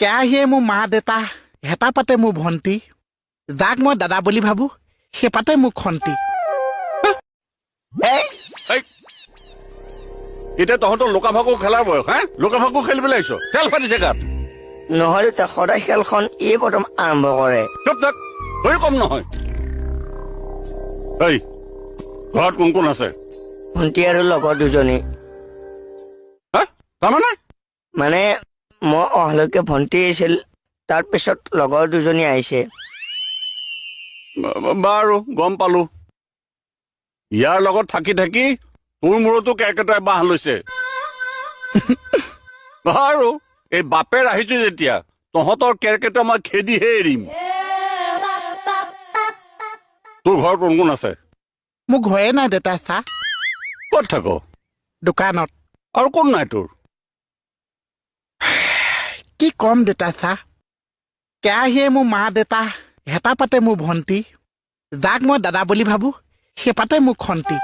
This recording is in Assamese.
কেৰাহীয়ে মোৰ মা দেউতা, হেতা পাতে মোৰ ভণ্টি, যাক মই দাদা বুলি ভাবো সেই পাতে মোৰ খন্তি। এতিয়া তহঁতৰ লুকা ভাকু খেলাৰ বয়স হা? লুকা ভাকু খেলিবলৈ আহিছ? তেল ফাটিছে গাত। নহয় দেউতা, সদায় খেলখন এই প্ৰথম আৰম্ভ কৰে। চুপ থাক, তই কম নহয়। এই ঘৰত কোন কোন আছে? ভণ্টি আৰু লগৰ দুজনী। হা তাৰমানে? মানে মই অহালৈকে ভণ্টি আহিছিল, তাৰ পিছত লগৰ দুজনী আহিছে। বাৰু গম পালো। ইয়াৰ লগত থাকি থাকি তোৰ মূৰতো কেৰ্কেটুৱাই বাহ লৈছে। বাৰু এই বাপেৰ আহিছো যেতিয়া তহঁতৰ কেৰ্কেটুৱা মই খেদিহে এৰিম। তোৰ ঘৰত কোন কোন আছে? মোৰ ঘৰে নাই দেউতা চা, ক'ত থাক? দোকানত। আৰু কোন নাই তোৰ? কি কম দেউতা চা, কেৰাহীয়ে মোৰ মা দেউতা, হেতা পাতে মোৰ ভণ্টি, যাক মই দাদা বুলি ভাবো সেই পাতে মোৰ খন্তি।